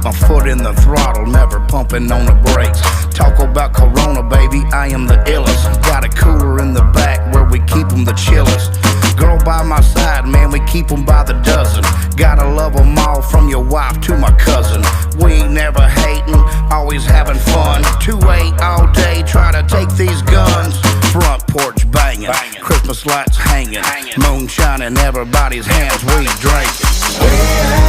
my foot in the throttle, never pumping on the brakes. Talk about Corona, baby, I am the illest. Got a cooler in the back where we keep them the chillest. Girl by my side, man, we keep them by the dozen. Gotta love them all, from your wife to my cousin. We ain't never hating, always having fun. 2-8 all day, try to take these guns. Front porch banging, Christmas lights hanging, moonshine in everybody's hands, we drinking.